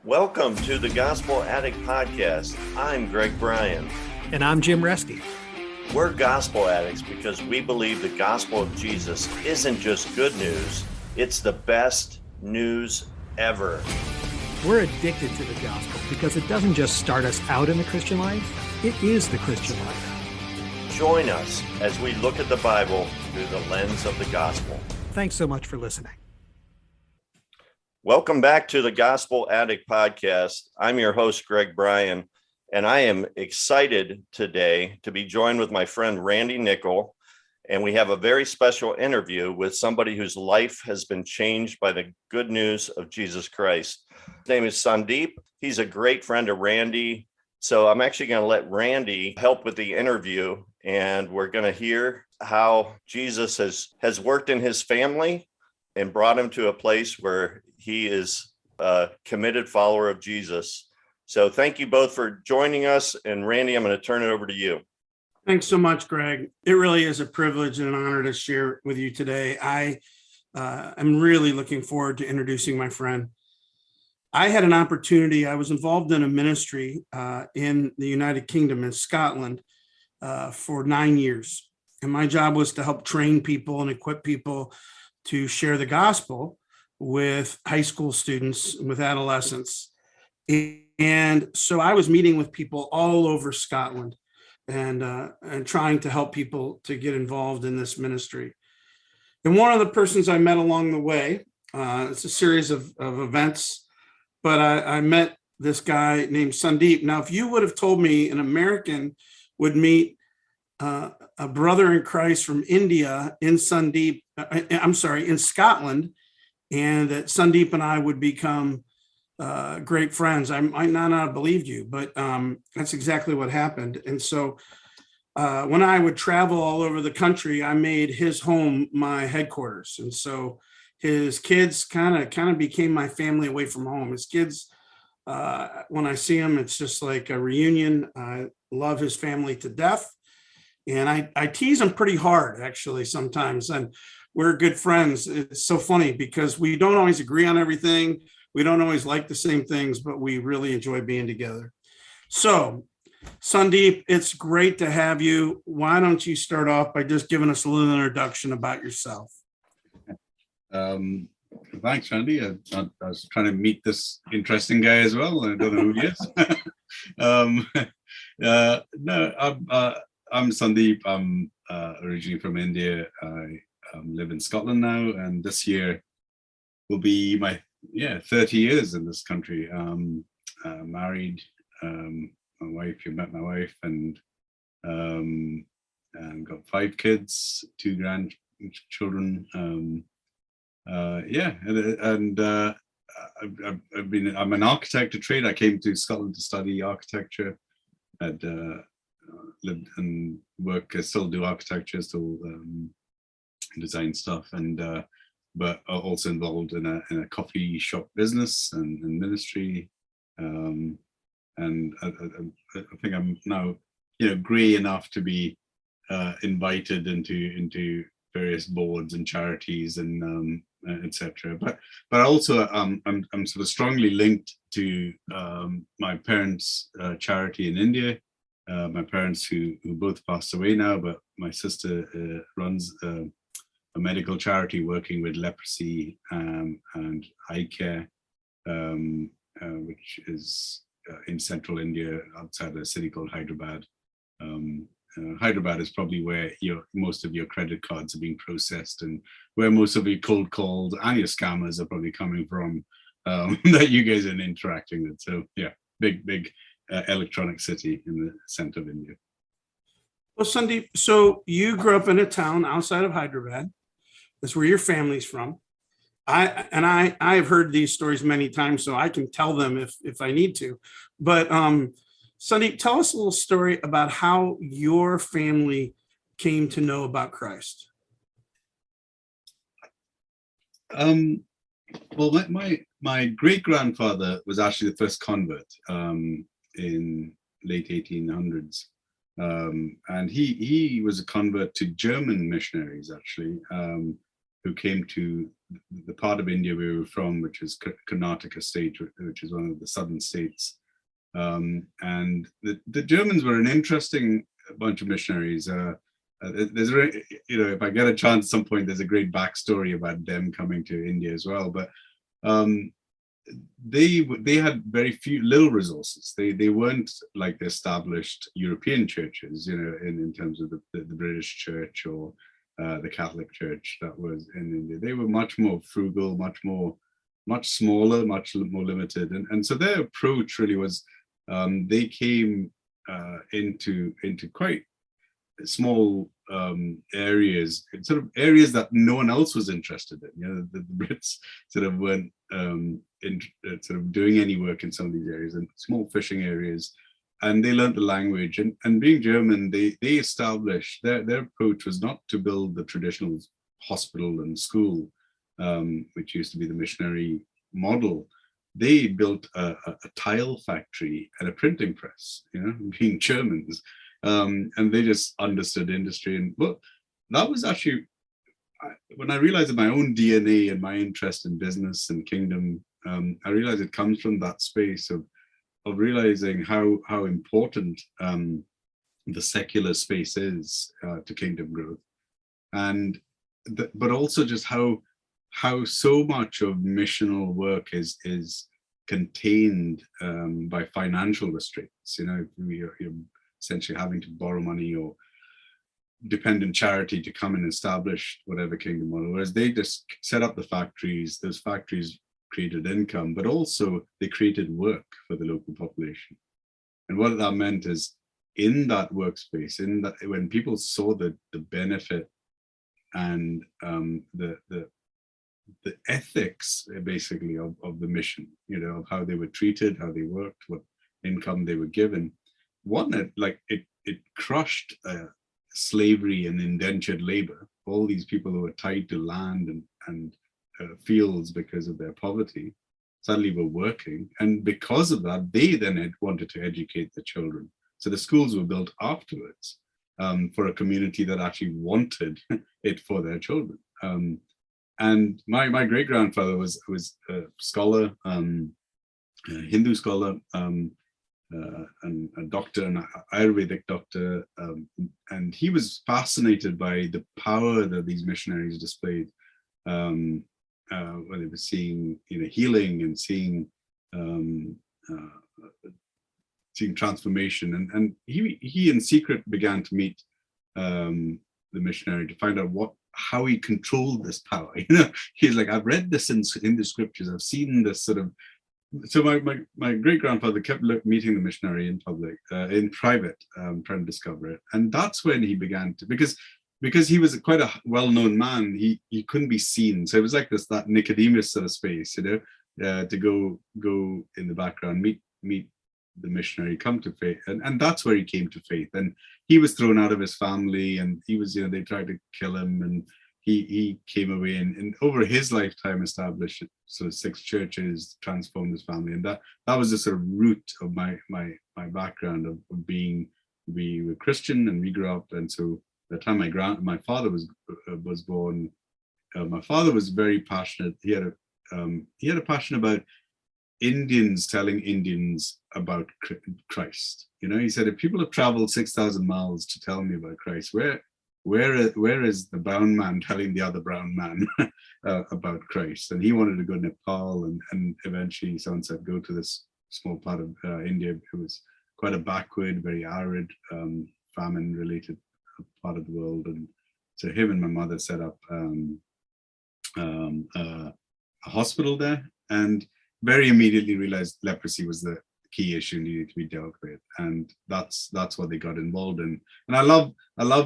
Welcome to the Gospel Addict Podcast. I'm Greg Bryan. And I'm Jim Reske. We're gospel addicts because we believe the gospel of Jesus isn't just good news, it's the best news ever. We're addicted to the gospel because it doesn't just start us out in the Christian life, it is the Christian life. Join us as we look at the Bible through the lens of the gospel. Thanks so much for listening. Welcome back to the Gospel Addict Podcast. I'm your host, Greg Bryan, and I am excited today to be joined with my friend Randy Nickel, and we have a very special interview with somebody whose life has been changed by the good news of Jesus Christ. His name is Sundeep. He's a great friend of Randy, so I'm actually going to let Randy help with the interview, and we're going to hear how Jesus has worked in his family and brought him to a place where he is a committed follower of Jesus. So thank you both for joining us. And Randy, I'm going to turn it over to you. Thanks so much, Greg. It really is a privilege and an honor to share with you today. I am really looking forward to introducing my friend. I had an opportunity. I was involved in a ministry in the United Kingdom in Scotland for 9 years. And my job was to help train people and equip people to share the gospel with high school students, with adolescents. And so I was meeting with people all over Scotland and trying to help people to get involved in this ministry. And one of the persons I met along the way, it's a series of events, but I met this guy named Sundeep. Now, if you would have told me an American would meet a brother in Christ from India in Scotland, and that Sundeep and I would become great friends, I might not have believed you, but that's exactly what happened. And so when I would travel all over the country, I made his home my headquarters. And so his kids kind of became my family away from home. His kids, when I see them, it's just like a reunion. I love his family to death. And I tease him pretty hard, actually, sometimes. And we're good friends. It's so funny because we don't always agree on everything. We don't always like the same things, but we really enjoy being together. So, Sundeep, it's great to have you. Why don't you start off by just giving us a little introduction about yourself? Thanks, Randy. I was trying to meet this interesting guy as well. I don't know who he is. I'm Sundeep. I'm originally from India. I live in Scotland now, and this year will be my 30 years in this country. Married, my wife. You met my wife, and got 5 kids, 2 grandchildren. I'm an architect to trade. I came to Scotland to study architecture. I'd lived and work. I still do architecture, still design stuff, and but also involved in a coffee shop business and ministry. And I think I'm now grey enough to be invited into various boards and charities and etc. But also I'm sort of strongly linked to my parents' charity in India. My parents who both passed away now, but my sister runs a medical charity working with leprosy and eye care, which is in central India outside a city called Hyderabad. Hyderabad is probably where most of your credit cards are being processed and where most of your cold calls and your scammers are probably coming from, that you guys are interacting with. So yeah, big electronic city in the center of India. Well, Sundeep, so you grew up in a town outside of Hyderabad. That's where your family's from. I've heard these stories many times, so I can tell them if I need to. But Sundeep, tell us a little story about how your family came to know about Christ. Well, my great grandfather was actually the first convert in late 1800s, and he was a convert to German missionaries actually. who came to the part of India we were from, which is Karnataka state, which is one of the southern states. And the Germans were an interesting bunch of missionaries. There's, if I get a chance at some point, there's a great backstory about them coming to India as well. But they had very little resources. They weren't like the established European churches, in terms of the British church or the Catholic church that was in India. They were much more frugal, much smaller, much more limited. And so their approach really was, they came into quite small areas, sort of areas that no one else was interested in. The Brits sort of weren't sort of doing any work in some of these areas, and small fishing areas. And they learned the language, and being German, they established their approach was not to build the traditional hospital and school, which used to be the missionary model. They built a tile factory and a printing press, being Germans, and they just understood industry. And well, that was actually when I realized that my own DNA and my interest in business and kingdom, I realized it comes from that space of realizing how important the secular space is to kingdom growth, and but also just how so much of missional work is contained by financial restraints. You're essentially having to borrow money or depend on charity to come and establish whatever kingdom model, whereas they just set up the factories. Those factories created income, but also they created work for the local population. And what that meant is, in that workspace, when people saw the benefit and the ethics basically of the mission, of how they were treated, how they worked, what income they were given, it crushed slavery and indentured labor. All these people who were tied to land and fields because of their poverty suddenly were working, and because of that they then wanted to educate the children. So the schools were built afterwards for a community that actually wanted it for their children. And my great grandfather was a scholar, a Hindu scholar, and a doctor, an Ayurvedic doctor, and he was fascinated by the power that these missionaries displayed. When they were seeing, healing and seeing transformation, and he in secret began to meet the missionary to find out how he controlled this power. He's like, I've read this in the scriptures, I've seen this sort of. So my great grandfather kept meeting the missionary in public, in private, trying to discover it, and that's when he began to, because he was quite a well-known man, he couldn't be seen. So it was like that Nicodemus sort of space, to go in the background, meet the missionary, come to faith, and that's where he came to faith. And he was thrown out of his family, and he was, they tried to kill him, and he came away and over his lifetime established sort of 6 churches, transformed his family, and that was the sort of root of my background of being. We were Christian and we grew up, and so the time my father was born, my father was very passionate. He had a passion about Indians telling Indians about Christ. He said, if people have traveled 6,000 miles to tell me about Christ, where is the brown man telling the other brown man about Christ? And he wanted to go to Nepal, and eventually someone said, go to this small part of India. It was quite a backward, very arid, famine-related part of the world. And so him and my mother set up a hospital there, and very immediately realized leprosy was the key issue needed to be dealt with, and that's what they got involved in. And I love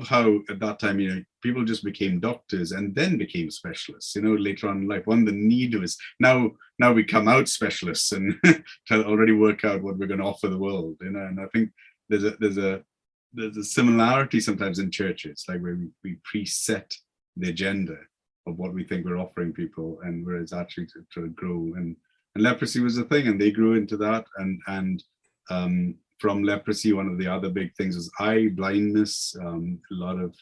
how at that time, people just became doctors and then became specialists. Later on in life, the need was now we come out specialists and try to already work out what we're going to offer the world. And I think there's a similarity sometimes in churches, like where we preset the agenda of what we think we're offering people, and where it's actually to grow. And leprosy was a thing, and they grew into that. And from leprosy, one of the other big things was eye blindness. A lot of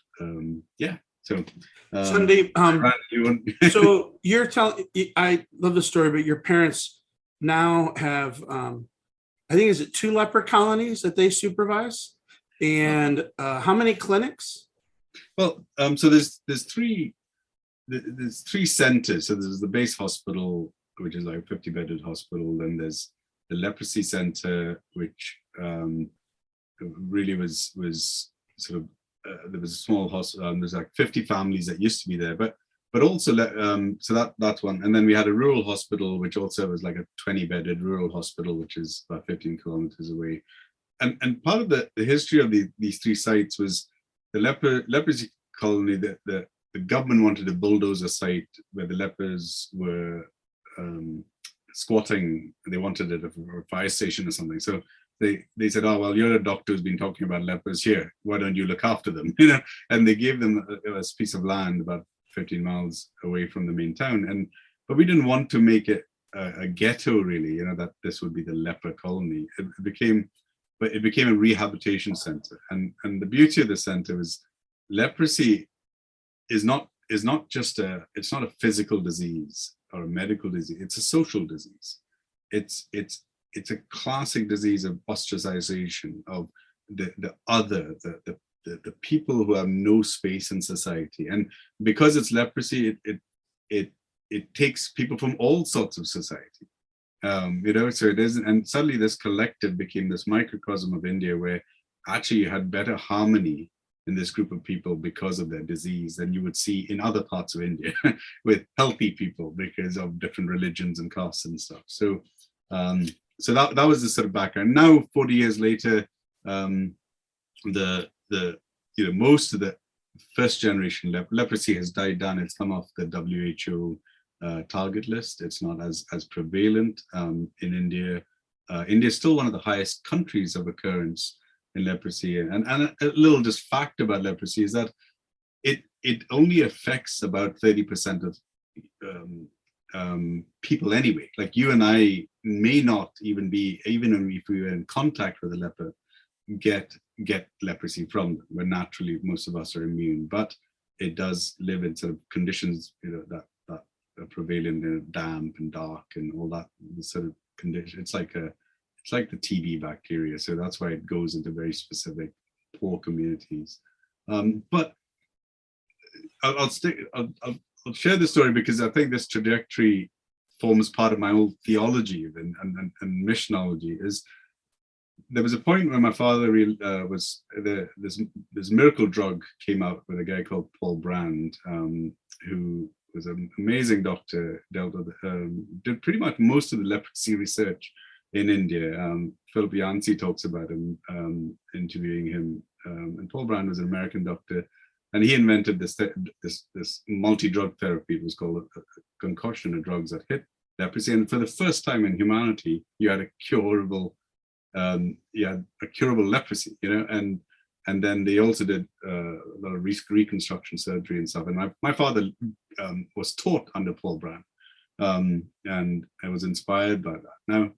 So, Sundeep, Bryan, you want- so you're telling, I love the story, but your parents now have, I think, is it 2 leper colonies that they supervise? And how many clinics? Well, so there's three centers. So there's the base hospital, which is like a 50-bedded hospital. Then there's the leprosy center, which really was sort of there was a small hospital. There's like 50 families that used to be there, but also so that's one. And then we had a rural hospital, which also was like a 20-bedded rural hospital, which is about 15 kilometers away. And part of the history of these 3 sites was the leprosy colony. The government wanted to bulldoze a site where the lepers were squatting. They wanted it for a fire station or something. So they said, oh, well, you're a doctor who's been talking about lepers here. Why don't you look after them? And they gave them a piece of land about 15 miles away from the main town. But we didn't want to make it a ghetto, really, that this would be the leper colony. It became a rehabilitation center. And the beauty of the center was leprosy is not just it's not a physical disease or a medical disease. It's a social disease. It's a classic disease of ostracization of the other, the people who have no space in society. And because it's leprosy, it takes people from all sorts of society. So it isn't, and suddenly this collective became this microcosm of India, where actually you had better harmony in this group of people because of their disease than you would see in other parts of India with healthy people because of different religions and castes and stuff. So that was the sort of background. Now, 40 years later, most of the first generation leprosy has died down. It's come off the WHO target list. It's not as prevalent in India. India is still one of the highest countries of occurrence in leprosy. And a little just fact about leprosy is that it only affects about 30% of people anyway. Like you and I may not even if we were in contact with a leper, get leprosy from them. Where naturally most of us are immune, but it does live in sort of conditions that are prevalent, damp and dark and all that sort of condition. It's like the TB bacteria, so that's why it goes into very specific poor communities. But I'll share the story because I think this trajectory forms part of my old theology and missionology. Is there was a point when my father was this miracle drug came out with a guy called Paul Bryan, who was an amazing doctor, did pretty much most of the leprosy research in India. Philip Yancey talks about him, interviewing him, and Paul Bryan was an American doctor, and he invented this multi-drug therapy. It was called a concoction of drugs that hit leprosy, and for the first time in humanity, you had a curable leprosy, and then they also did a lot of reconstruction surgery and stuff. And my father was taught under Paul Bryan, and I was inspired by that. Now,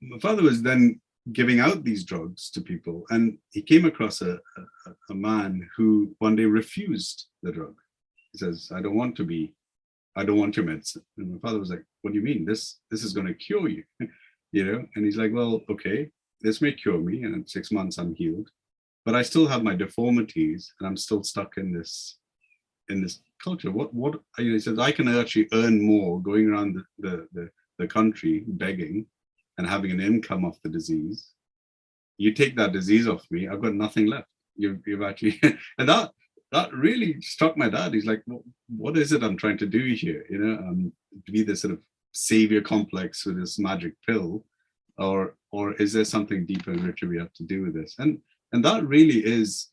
my father was then giving out these drugs to people, and he came across a man who one day refused the drug. He says, I don't want your medicine. And my father was like, what do you mean? This is going to cure you, And he's like, well, okay, this may cure me, and in 6 months I'm healed, but I still have my deformities, and I'm still stuck in this culture. What he says, I can actually earn more going around the country begging and having an income off the disease. You take that disease off me, I've got nothing left. You've actually, and that really struck my dad. He's like, well, what is it I'm trying to do here? To be this sort of savior complex with this magic pill, or is there something deeper and richer we have to do with this? And that really is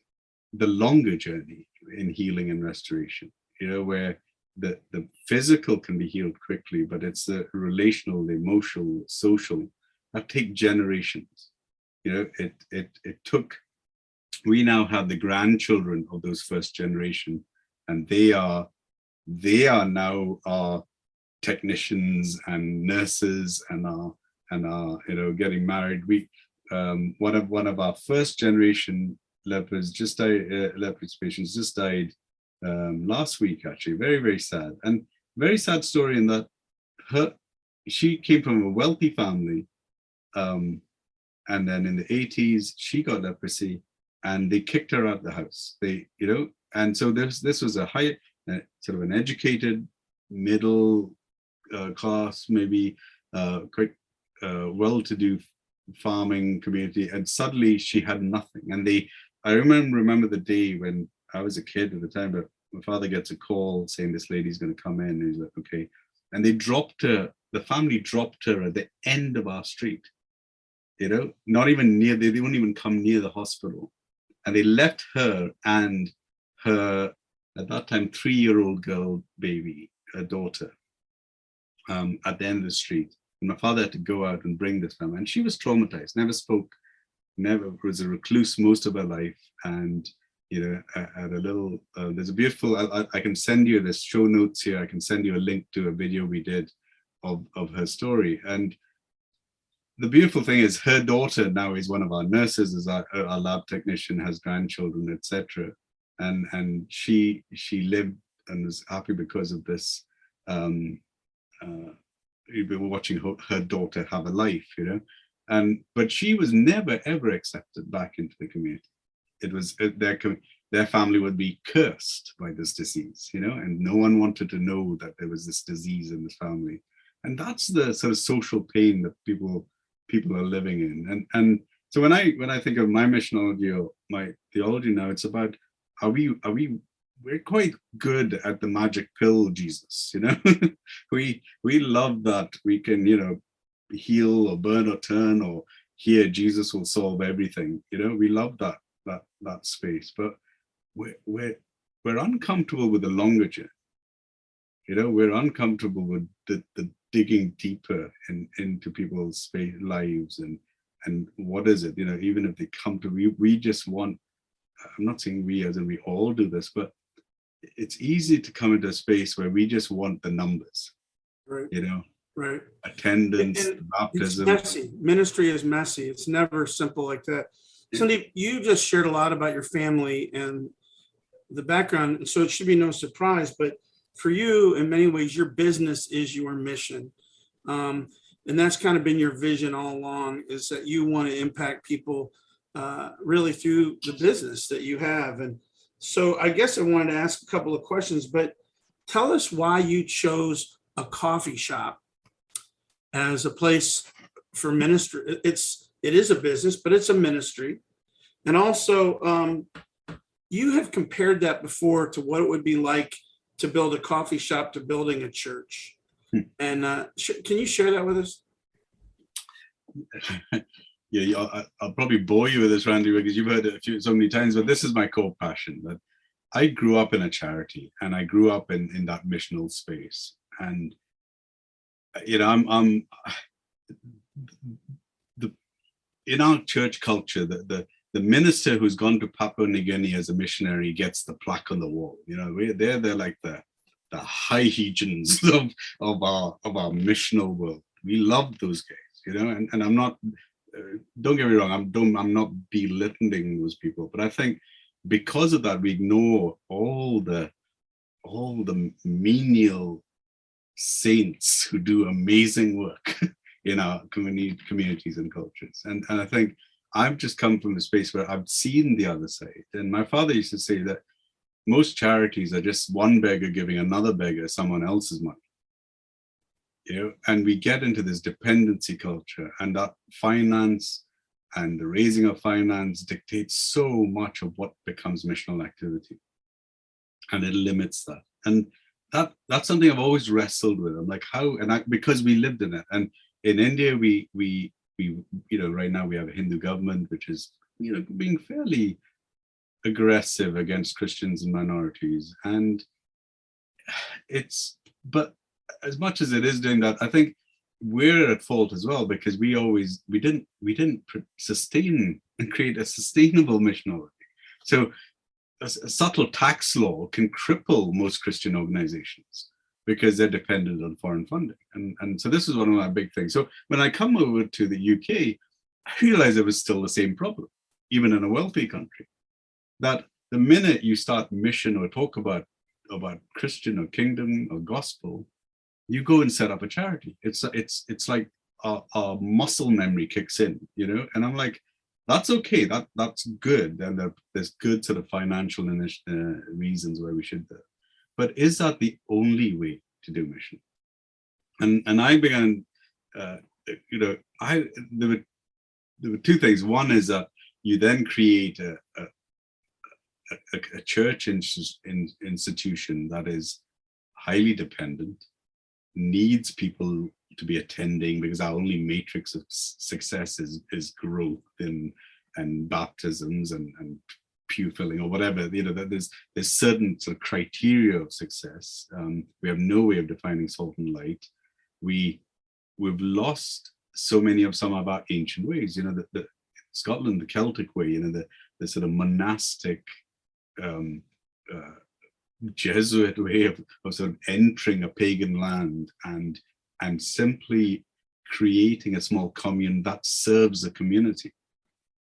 the longer journey in healing and restoration, where the physical can be healed quickly, but it's the relational, the emotional, social that take generations. It took. We now have the grandchildren of those first generation, and they are now our technicians and nurses and are getting married. We one of our first generation leopards just died. Leopards patients just died last week, actually. Very, very sad, and very sad story in that she came from a wealthy family, and then in the 80s she got leprosy, and they kicked her out of the house. And so this was a high, sort of an educated, middle class, maybe quite well-to-do farming community, and suddenly she had nothing. And I remember the day when I was a kid at the time, but my father gets a call saying this lady's going to come in, and he's like, okay. And they dropped her. The family dropped her at the end of our street. Not even near. They wouldn't even come near the hospital, and they left her and her at that time 3-year-old girl baby, a daughter, at the end of the street. And my father had to go out and bring this family, and she was traumatized. Never spoke. Never was a recluse most of her life, and at a little, there's a beautiful, I can send you this show notes here. I can send you a link to a video we did of her story. And the beautiful thing is her daughter now is one of our nurses, is our lab technician, has grandchildren, etc. And she lived and was happy because of this. We were watching her daughter have a life, but she was never ever accepted back into the community. It was their family would be cursed by this disease, and no one wanted to know that there was this disease in this family. And that's the sort of social pain that people are living in. And so when I think of my missionology or my theology now, it's about we're quite good at the magic pill Jesus, we love that we can heal or burn or turn, or here Jesus will solve everything. We love that space, but we're uncomfortable with the longer journey. We're uncomfortable with the digging deeper into people's lives and what is it, even if they come to, we just want, I'm not saying we as in we all do this, but it's easy to come into a space where we just want the numbers, right? Right. Attendance, baptism. It's messy. Ministry is messy. It's never simple like that. Sundeep, you just shared a lot about your family and the background, so it should be no surprise, but for you, in many ways, your business is your mission. And that's kind of been your vision all along, is that you want to impact people really through the business that you have. And so I guess I wanted to ask a couple of questions, but tell us why you chose a coffee shop as a place for ministry. It is a business, but it's a ministry. And also, you have compared that before to what it would be like to build a coffee shop to building a church. And can you share that with us? Yeah, I'll probably bore you with this, Randy, because you've heard it so many times, but this is my core passion. That I grew up in a charity, and I grew up in that missional space. And I'm in our church culture, the minister who's gone to Papua New Guinea as a missionary gets the plaque on the wall. They're like the high hegians of our missional world. We love those guys, and I'm not. Don't get me wrong. I'm not belittling those people, but I think because of that, we ignore all the menial saints who do amazing work in our communities and cultures. And I think I've just come from a space where I've seen the other side. And my father used to say that most charities are just one beggar giving another beggar someone else's money. And we get into this dependency culture, and that finance and the raising of finance dictates so much of what becomes missional activity, and it limits that. And that's something I've always wrestled with. I'm like, how? And because we lived in it, and in India, we right now we have a Hindu government which is being fairly aggressive against Christians and minorities, and but as much as it is doing that, I think we're at fault as well, because we didn't sustain and create a sustainable missionality. So a subtle tax law can cripple most Christian organizations because they're dependent on foreign funding. And so this is one of my big things. So when I come over to the UK, I realized it was still the same problem, even in a wealthy country. that the minute you start mission or talk about Christian or kingdom or gospel, you go and set up a charity. It's like our muscle memory kicks in, you know. And I'm like, that's okay. That's good. And there's good sort of financial reasons why we should do it. But is that the only way to do mission? And I began, you know, there were two things. One is that you then create a church institution that is highly dependent, needs people to be attending, because our only matrix of success is growth and baptisms and pew filling or whatever. You know, that there's certain sort of criteria of success. We have no way of defining salt and light. We've lost so many of some of our ancient ways. You know, the Scotland, the Celtic way. You know, the sort of monastic Jesuit way of sort of entering a pagan land and simply creating a small commune that serves the community.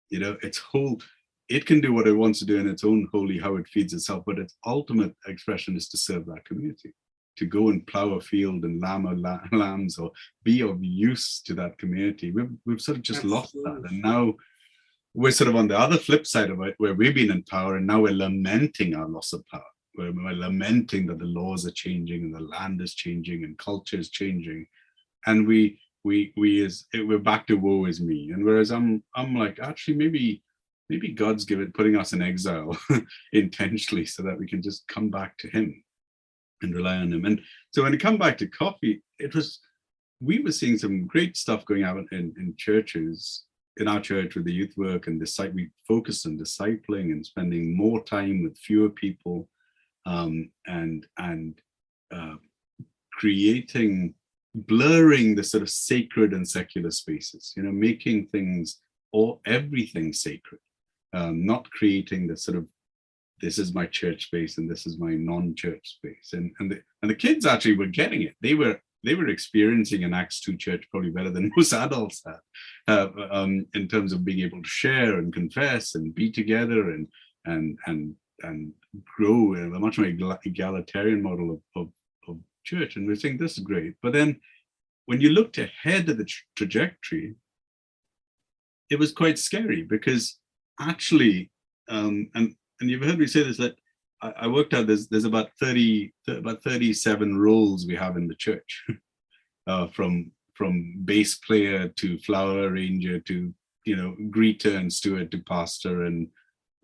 You know, it can do what it wants to do in its own holy, how it feeds itself, but its ultimate expression is to serve that community, to go and plow a field and lambs or be of use to that community. We've sort of just lost that. And now we're sort of on the other flip side of it, where we've been in power and now we're lamenting our loss of power. We're lamenting that the laws are changing and the land is changing and culture is changing. And we're back to woe is me. And whereas I'm like, actually, maybe God's putting us in exile intentionally so that we can just come back to him and rely on him. And so when it come back to coffee, we were seeing some great stuff going out in churches, in our church with the youth work, and we focused on discipling and spending more time with fewer people, and blurring the sort of sacred and secular spaces, you know, making things or everything sacred, not creating the sort of, this is my church space and this is my non-church space. And the kids actually were getting it. They were experiencing an Acts 2 church probably better than most adults had, in terms of being able to share and confess and be together and grow in a much more egalitarian model of church. And we're saying this is great. But then when you looked ahead of the trajectory, it was quite scary, because actually, and you've heard me say this, that I worked out there's about 37 roles we have in the church, from bass player to flower arranger to, you know, greeter and steward to pastor and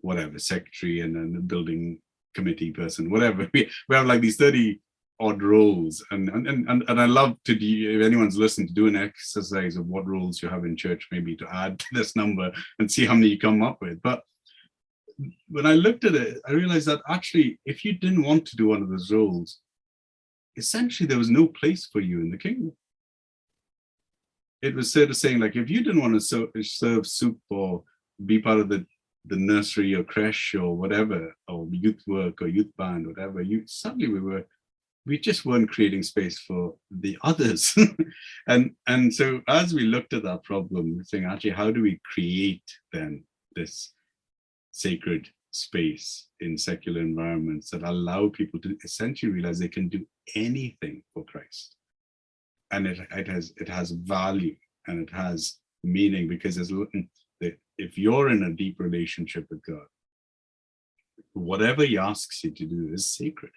whatever, secretary and then the building committee person, whatever. We have like these 30 odd roles, and I love to do, if anyone's listened, to do an exercise of what roles you have in church, maybe to add to this number and see how many you come up with. But when I looked at it, I realized that actually, if you didn't want to do one of those roles, essentially there was no place for you in the kingdom. It was sort of saying, like, if you didn't want to serve soup or be part of the nursery or creche or whatever, or youth work or youth band, whatever, we just weren't creating space for the others. and so as we looked at that problem, we're saying, actually, how do we create then this sacred space in secular environments that allow people to essentially realize they can do anything for Christ? And it has value and it has meaning, because if you're in a deep relationship with God, whatever he asks you to do is sacred.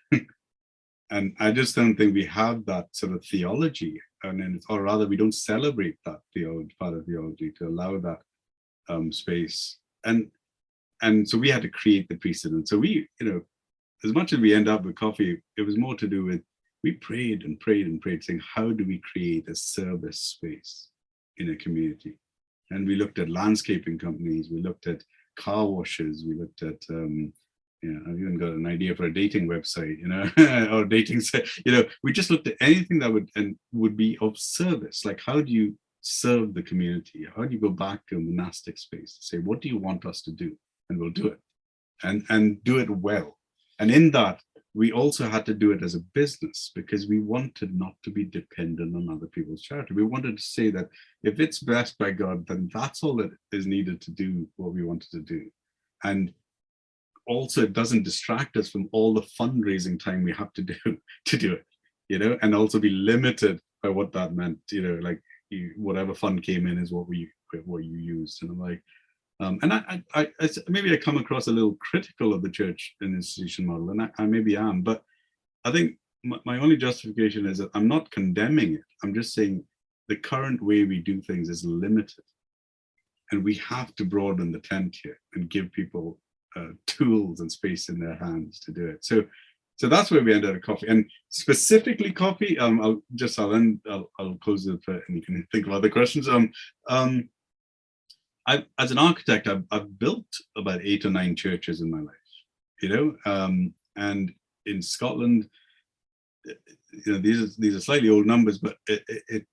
And I just don't think we have that sort of theology, or rather we don't celebrate that part of theology to allow that space. And so we had to create the precedent. So we, you know, as much as we end up with coffee, it was more to do with, we prayed and prayed and prayed, saying, how do we create a service space in a community? And we looked at landscaping companies, we looked at car washes, we looked at, I've even got an idea for a dating website, you know, or dating, you know, we just looked at anything that would be of service. Like, how do you serve the community? How do you go back to a monastic space to say, what do you want us to do? And we'll do it, and do it well. And in that, we also had to do it as a business, because we wanted not to be dependent on other people's charity. We wanted to say that if it's blessed by God, then that's all that is needed to do what we wanted to do. And also it doesn't distract us from all the fundraising time we have to do it, and also be limited by what that meant, like whatever fund came in is what you used. And I'm like, and I maybe I come across a little critical of the church and institution model, and I maybe am, but I think my only justification is that I'm not condemning it. I'm just saying the current way we do things is limited, and we have to broaden the tent here and give people tools and space in their hands to do it. So that's where we ended at coffee, and specifically coffee. I'll close it and you can think of other questions. As an architect, I've built about 8 or 9 churches in my life, and in Scotland, these are slightly old numbers, but a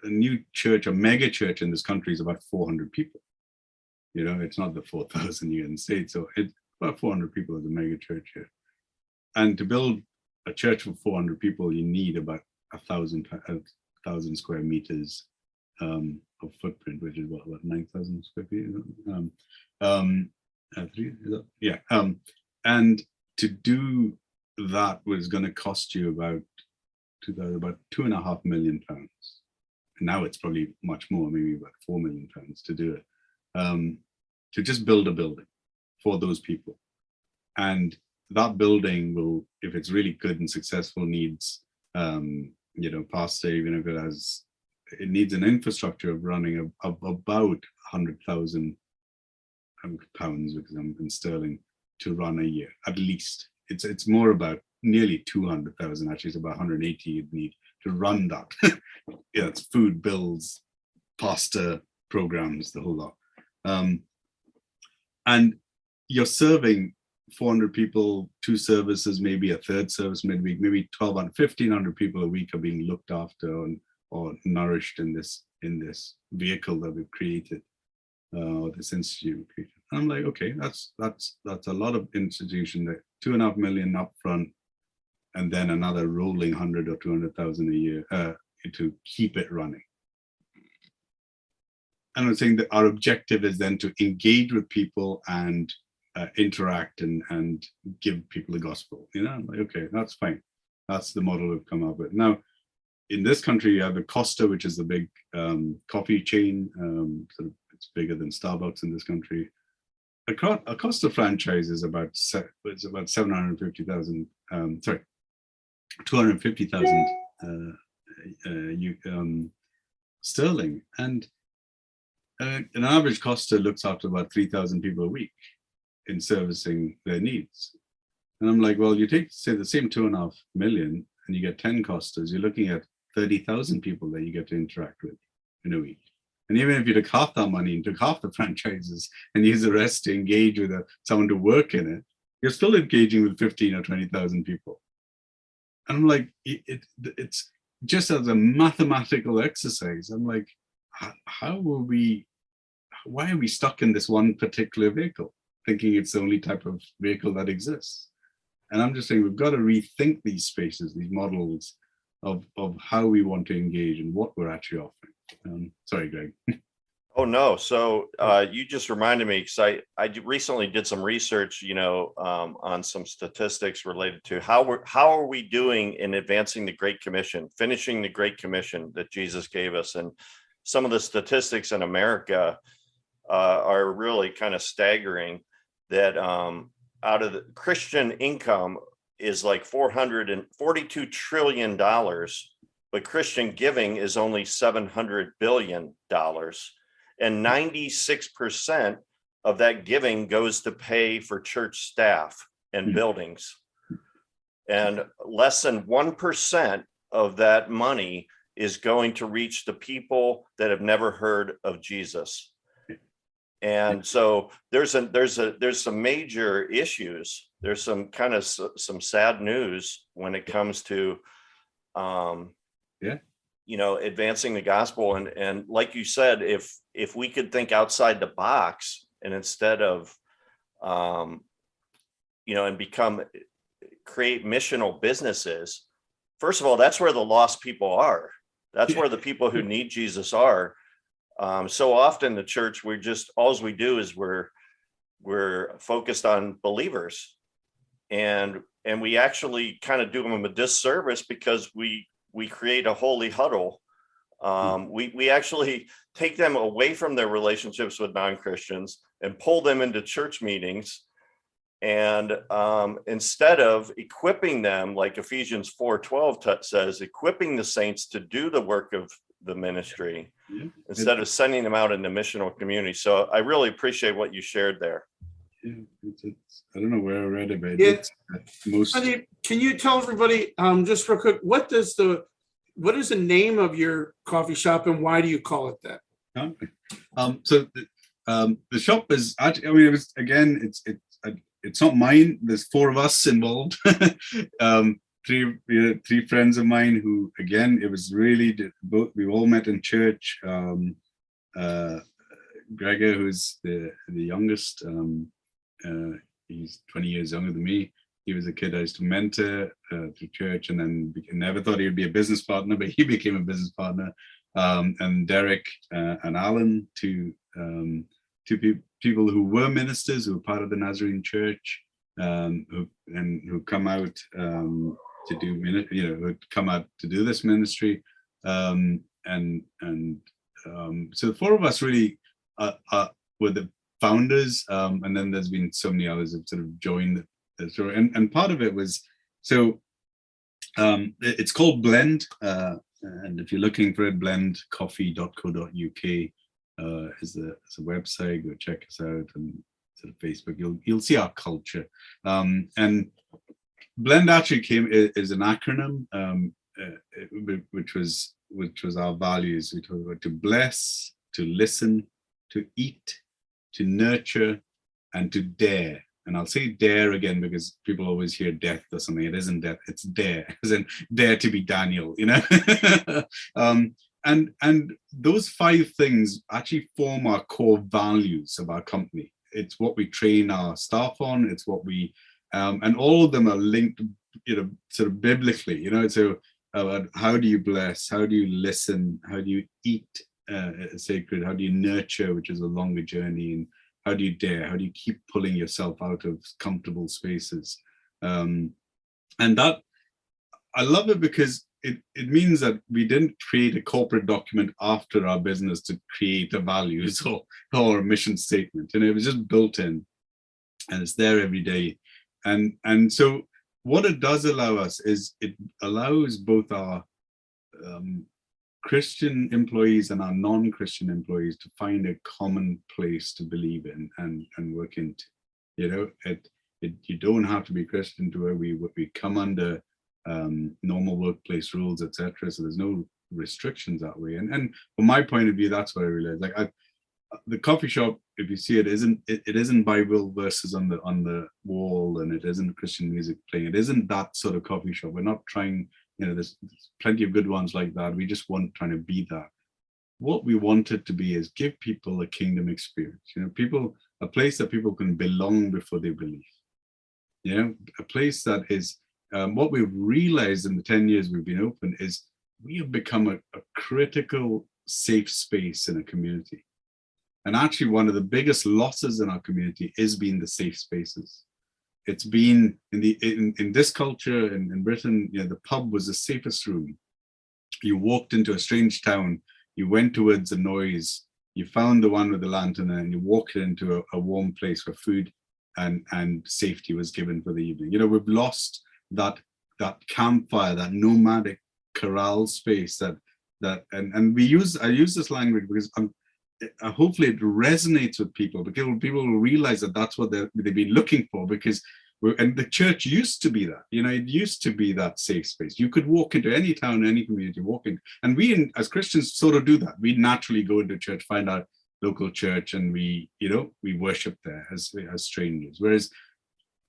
new church, a mega church in this country is about 400 people. It's not the 4,000 here in the States, so it's about 400 people as a mega church here. And to build a church for 400 people, you need about 1,000 square meters of footprint, which is what 9,000 square feet. And to do that was going to cost you about £2.5 million. And now it's probably much more, maybe about £4 million to do it, to just build a building for those people. And that building will, if it's really good and successful, needs pastor, even if it needs an infrastructure of running of about £100,000 in sterling to run a year, at least. It's more about nearly 200,000. Actually, it's about 180 you'd need to run that. It's food, bills, pasta, programs, the whole lot. And you're serving 400 people, 2 services, maybe a third service midweek, maybe 1,200, 1,500 people a week are being looked after or nourished in this vehicle that we've created, or this institute we've created. And I'm like, okay, that's a lot of institution, that 2.5 million up front, and then another rolling 100 or 200,000 a year to keep it running. And I'm saying that our objective is then to engage with people and interact and give people the gospel. I'm like, okay, that's fine. That's the model we've come up with. Now, in this country, you have a Costa, which is the big coffee chain. It's bigger than Starbucks in this country. A Costa franchise is about 750,000. 250,000 sterling, and an average Costa looks after about 3,000 people a week in servicing their needs. And I'm like, well, you take, say, the same 2.5 million and you get 10 Costas, you're looking at 30,000 people that you get to interact with in a week. And even if you took half that money and took half the franchises and use the rest to engage with someone to work in it, you're still engaging with 15 or 20,000 people. And I'm like, it's just as a mathematical exercise. I'm like, why are we stuck in this one particular vehicle, thinking it's the only type of vehicle that exists? And I'm just saying, we've got to rethink these spaces, these models of how we want to engage and what we're actually offering. Sorry, Greg. Oh, no. So you just reminded me, because I recently did some research, on some statistics related to how are we doing in advancing the Great Commission, finishing the Great Commission that Jesus gave us. And some of the statistics in America are really kind of staggering, that out of the Christian income is like $442 trillion, but Christian giving is only $700 billion. And 96% of that giving goes to pay for church staff and buildings. And less than 1% of that money is going to reach the people that have never heard of Jesus. And so there's some major issues. There's some kind of some sad news when it comes to advancing the gospel. And like you said, if we could think outside the box, and instead of and create missional businesses, first of all, that's where the lost people are. That's where the people who need Jesus are. So often the church, all we do is we're we're focused on believers, and we actually kind of do them a disservice because we create a holy huddle. We actually take them away from their relationships with non-Christians and pull them into church meetings. And instead of equipping them, like Ephesians 4:12 says, equipping the saints to do the work of the ministry, instead of sending them out in the missional community. So I really appreciate what you shared there. Yeah, I don't know where I read about it. Most. Can you tell everybody just real quick, what is the name of your coffee shop and why do you call it that? So the shop is actually, I mean, it's not mine. There's 4 of us involved. Three friends of mine who, again, it was really both. We all met in church. Gregor, who's the youngest, he's 20 years younger than me. He was a kid I used to mentor through church, and then never thought he would be a business partner, but he became a business partner. And Derek and Alan, two people who were ministers, who were part of the Nazarene Church, who come out to do, who come out to do this ministry. So the 4 of us really were the founders, and then there's been so many others that sort of joined the story. And part of it was, so it's called Blend, and if you're looking for it, blendcoffee.co.uk is a website. Go check us out, and sort of Facebook. You'll see our culture. And Blend actually is an acronym, which was our values. We talked about to bless, to listen, to eat, to nurture, and to dare. And I'll say dare again because people always hear death or something. It isn't death, it's dare, as in dare to be Daniel, And those 5 things actually form our core values of our company. It's what we train our staff on. It's what we, and all of them are linked, sort of biblically, So how do you bless? How do you listen? How do you eat sacred? How do you nurture, which is a longer journey? And how do you dare? How do you keep pulling yourself out of comfortable spaces? And that, I love it because it means that we didn't create a corporate document after our business to create a values or a mission statement. And it was just built in, and it's there every day. And so what it does allow us is it allows both our Christian employees and our non-Christian employees to find a common place to believe in and work into. You don't have to be Christian to where we come under normal workplace rules, etc. So there's no restrictions that way. And from my point of view, that's what I realized. Like the coffee shop, if you see it, isn't Bible verses on the wall, and it isn't Christian music playing. It isn't that sort of coffee shop. We're not trying. There's plenty of good ones like that. We just weren't trying to be that. What we wanted to be is give people a kingdom experience. A place that people can belong before they believe. A place that is what we've realized in the 10 years we've been open is we have become a critical safe space in a community. And actually, one of the biggest losses in our community is being the safe spaces. It's been in this culture in Britain, the pub was the safest room. You walked into a strange town, you went towards the noise, you found the one with the lantern, and you walked into a warm place where food and safety was given for the evening. We've lost that campfire, that nomadic corral space and I use this language because hopefully it resonates with people, because people will realize that that's what they've been looking for, because and the church used to be that, it used to be that safe space. You could walk into any town, any community, walk in, and we as Christians sort of do that. We naturally go into church, find our local church, and we worship there as strangers. Whereas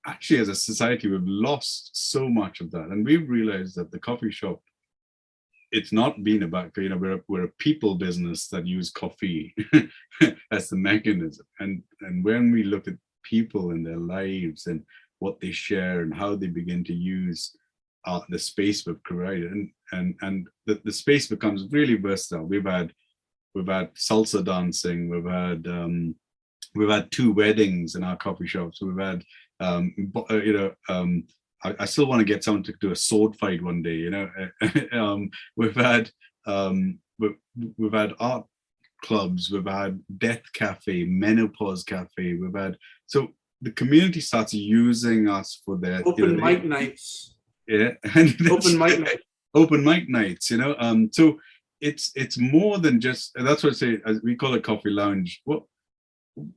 actually as a society, we've lost so much of that. And we've realized that the coffee shop, it's not been about, we're a people business that use coffee as the mechanism. And when we look at people and their lives and what they share and how they begin to use the space we've created, and the space becomes really versatile. We've had salsa dancing, we've had we've had 2 weddings in our coffee shops. We've had, I still want to get someone to do a sword fight one day. We've had art clubs. We've had death cafe, menopause cafe. We've had, so the community starts using us for their open mic nights. Yeah, open mic nights. So it's more than just. That's what I say. As we call it, coffee lounge.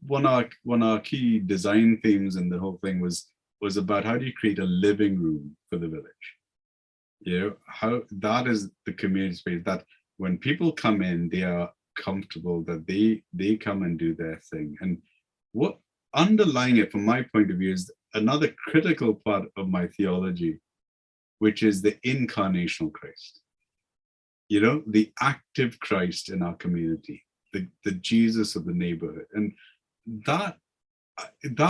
One of our key design themes in the whole thing was about how do you create a living room for the village. How that is the community space that when people come in, they are comfortable, that they come and do their thing. And what underlying it from my point of view is another critical part of my theology, which is the incarnational Christ, the active Christ in our community, the Jesus of the neighborhood. And that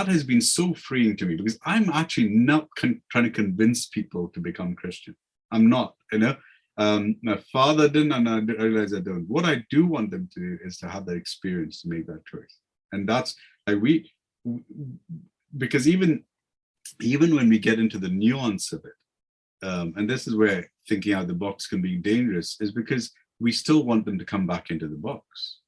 has been so freeing to me, because I'm actually not trying to convince people to become Christian. I'm not, my father didn't, and I realize I don't. What I do want them to do is to have that experience, to make that choice. And that's like because even when we get into the nuance of it, and this is where thinking out of the box can be dangerous, is because we still want them to come back into the box.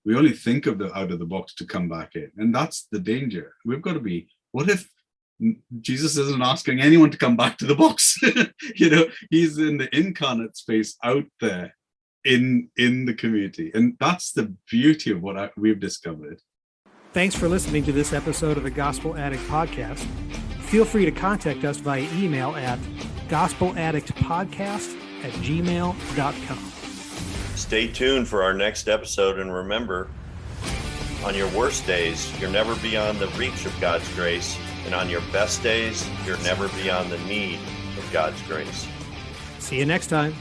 We only think of the out of the box to come back in. And that's the danger. We've got to be, what if Jesus isn't asking anyone to come back to the box? He's in the incarnate space out there in the community. And that's the beauty of what we've discovered. Thanks for listening to this episode of the Gospel Addict Podcast. Feel free to contact us via email at gospeladdictpodcast@gmail.com. Stay tuned for our next episode, and remember, on your worst days, you're never beyond the reach of God's grace, and on your best days, you're never beyond the need of God's grace. See you next time.